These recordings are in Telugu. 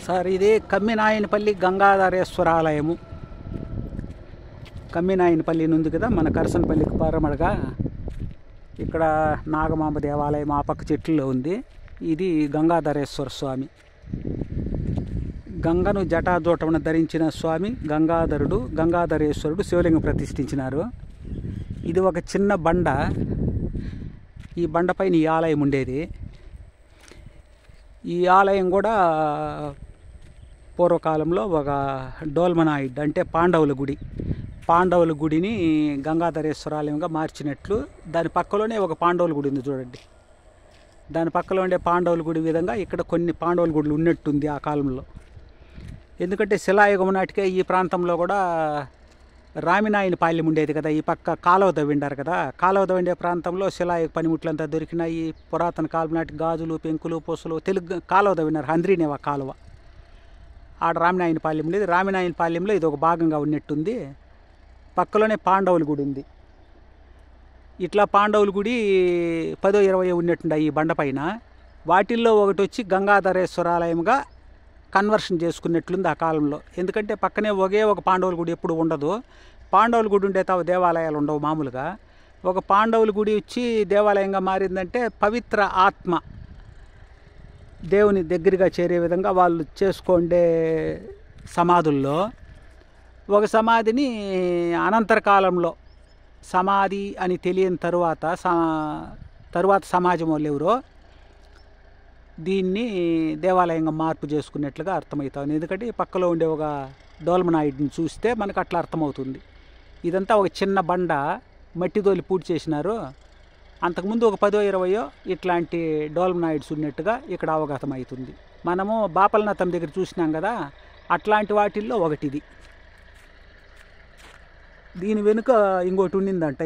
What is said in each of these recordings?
సార్ ఇది కమ్మినాయనపల్లి గంగాధరేశ్వర ఆలయము. కమ్మినాయనపల్లి ఉంది కదా మన కరసనపల్లికి పరమడగా. ఇక్కడ నాగమాంబ దేవాలయం ఆ పక్క చెట్లలో ఉంది. ఇది గంగాధరేశ్వర స్వామి. గంగను జటాజూటమున ధరించిన స్వామి గంగాధరుడు, గంగాధరేశ్వరుడు శివలింగం ప్రతిష్ఠించినారు. ఇది ఒక చిన్న బండ. ఈ బండపైన ఈ ఆలయం ఉండేది. ఈ ఆలయం కూడా పూర్వకాలంలో ఒక డోల్మనాయిడ్ అంటే పాండవుల గుడిని గంగాధరేశ్వర ఆలయంగా మార్చినట్లు. దాని పక్కలోనే ఒక పాండవుల గుడి ఉంది చూడండి. దాని పక్కలో ఉండే పాండవుల గుడి విధంగా ఇక్కడ కొన్ని పాండవుల గుడులు ఉన్నట్టుంది ఆ కాలంలో. ఎందుకంటే శిలాయుగం నాటికే ఈ ప్రాంతంలో కూడా రామినాయని పాలెం ఉండేది కదా. ఈ పక్క కాలువ తవ్విండారు కదా. కాలువ తవ్విండే ప్రాంతంలో శిలాయుగ పనిముట్లంతా దొరికినాయి. పురాతన కాలం నాటి గాజులు, పెంకులు, పూసలు తెలుగు కాలువ తవ్వినారు. హంద్రీనేవా కాలువ. ఆడ రామినాయని పాలెం ఉండేది. రామినాయని పాలెంలో ఇది ఒక భాగంగా ఉన్నట్టుంది. పక్కలోనే పాండవుల గుడి ఉంది. ఇట్లా పాండవుల గుడి 10-20 ఉన్నట్టుండే ఈ బండపైన. వాటిల్లో ఒకటి వచ్చి గంగాధరేశ్వర ఆలయంగా కన్వర్షన్ చేసుకున్నట్లుంది ఆ కాలంలో. ఎందుకంటే పక్కనే ఒకే ఒక పాండవుల గుడి ఎప్పుడు ఉండదు. పాండవుల గుడి ఉండే దేవాలయాలు ఉండవు మామూలుగా. ఒక పాండవుల గుడి వచ్చి దేవాలయంగా మారిందంటే పవిత్ర ఆత్మ దేవుని దగ్గరగా చేరే విధంగా వాళ్ళు చేసుకుండే సమాధుల్లో ఒక సమాధిని అనంతర కాలంలో సమాధి అని తెలియని తరువాత సమాజం వాళ్ళు ఎవరో దీన్ని దేవాలయంగా మార్పు చేసుకున్నట్లుగా అర్థమవుతుంది. ఎందుకంటే పక్కలో ఉండే ఒక డోల్మనాయిడ్ని చూస్తే మనకు అట్లా అర్థమవుతుంది. ఇదంతా ఒక చిన్న బండ మట్టితోలి పూర్తి చేసినారు. అంతకుముందు ఒక 10-20 ఇట్లాంటి డోల్మనాయిడ్స్ ఉన్నట్టుగా ఇక్కడ అవగతం అవుతుంది. మనము బాపలనాథం దగ్గర చూసినాం కదా, అట్లాంటి వాటిల్లో ఒకటిది. దీని వెనుక ఇంకోటి ఉండిందంట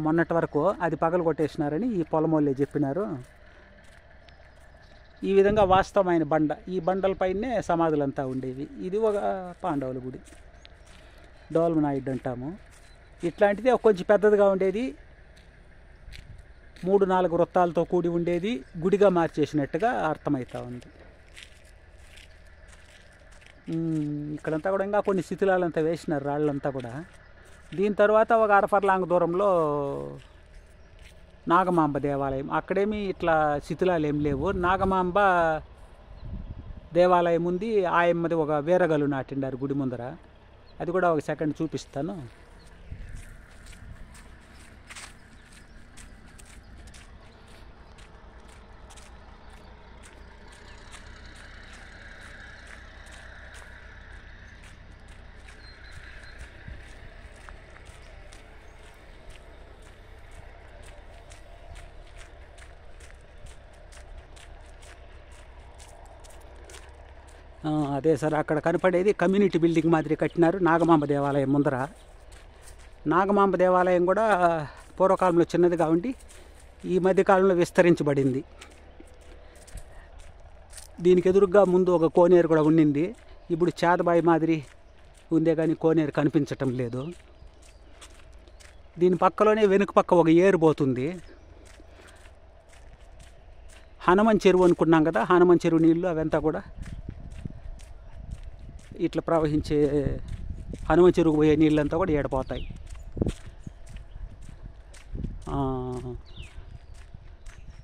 మొన్నటి వరకు. అది పగలు కొట్టేసినారని ఈ పొలం వాళ్ళే చెప్పినారు. ఈ విధంగా వాస్తవమైన బండ. ఈ బండలపైనే సమాధులంతా ఉండేవి. ఇది ఒక పాండవుల గుడి, డోల్మనాయిడ్ అంటాము. ఇట్లాంటిది కొంచెం పెద్దదిగా ఉండేది. 3-4 వృత్తాలతో కూడి ఉండేది. గుడిగా మార్చేసినట్టుగా అర్థమవుతూ ఉంది. ఇక్కడంతా కూడా ఇంకా కొన్ని శిథిలాలంతా వేసినారు, రాళ్ళంతా కూడా. దీని తర్వాత ఒక అరఫర్లాంగ్ దూరంలో నాగమాంబ దేవాలయం. అక్కడేమి ఇట్లా శిథిలాలు ఏం లేవు. నాగమాంబ దేవాలయం ఉంది. ఆయమ్మది ఒక వీరగలు నాటిండారు గుడి ముందర. అది కూడా ఒక సెకండ్ చూపిస్తాను. అదే సార్, అక్కడ కనపడేది కమ్యూనిటీ బిల్డింగ్ మాదిరి కట్టినారు నాగమాంబ దేవాలయం ముందర. నాగమాంబ దేవాలయం కూడా పూర్వకాలంలో చిన్నదిగా ఉండి ఈ మధ్యకాలంలో విస్తరించబడింది. దీనికి ఎదురుగా ముందు ఒక కోనేరు కూడా ఉండింది. ఇప్పుడు చేతబాయి మాదిరి ఉందే కానీ కోనేరు కనిపించటం లేదు. దీని పక్కలోనే వెనుక పక్క ఒక ఏరు పోతుంది. హనుమాన్ చెరువు అనుకున్నాం కదా, హనుమాన్ చెరువు నీళ్ళు అవంతా కూడా ఇట్లా ప్రవహించే హనుమాన్ చెరువుకు పోయే నీళ్ళంతా కూడా ఏడిపోతాయి.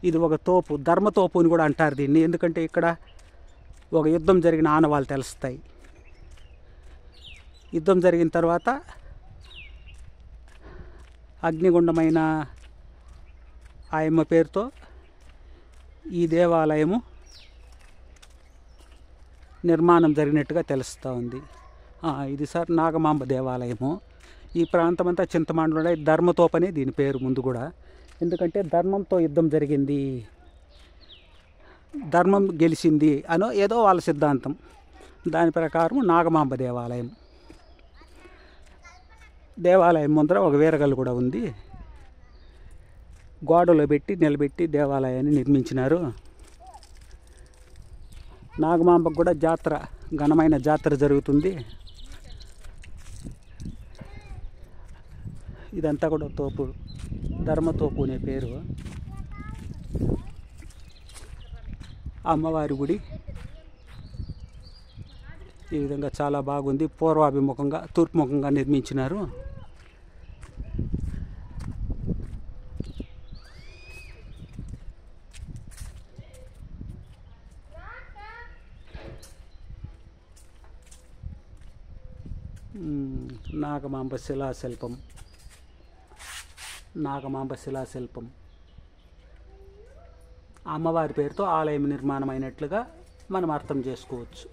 ఇది ఒక తోపు, ధర్మతోపు అని కూడా అంటారు దీన్ని. ఎందుకంటే ఇక్కడ ఒక యుద్ధం జరిగిన ఆనవాళ్ళు తెలుస్తాయి. యుద్ధం జరిగిన తర్వాత అగ్నిగుండమైన ఆయమ్మ పేరుతో ఈ దేవాలయము నిర్మాణం జరిగినట్టుగా తెలుస్తూ ఉంది. ఇది సార్ నాగమాంబ దేవాలయము. ఈ ప్రాంతం అంతా చింతమాండలో ధర్మతోపనే దీని పేరు ముందు కూడా. ఎందుకంటే ధర్మంతో యుద్ధం జరిగింది, ధర్మం గెలిచింది అనో ఏదో వాళ్ళ సిద్ధాంతం. దాని ప్రకారం నాగమాంబ దేవాలయం. దేవాలయం ముందర ఒక వీరగల్లు కూడా ఉంది. గోడలో నిలబెట్టి దేవాలయాన్ని నిర్మించినారు. నాగమాంబకు కూడా జాతర, ఘనమైన జాతర జరుగుతుంది. ఇదంతా కూడా తోపు, ధర్మతోపు అనే పేరు. అమ్మవారి గుడి. ఈ విధంగా చాలా బాగుంది. పూర్వాభిముఖంగా తూర్పుముఖంగా నిర్మించినారు. నాగమాంబ శిలాశిల్పం, నాగమాంబ శిలాశిల్పం అమ్మవారి పేరుతో ఆలయం నిర్మాణం అయినట్లుగా మనం అర్థం చేసుకోవచ్చు.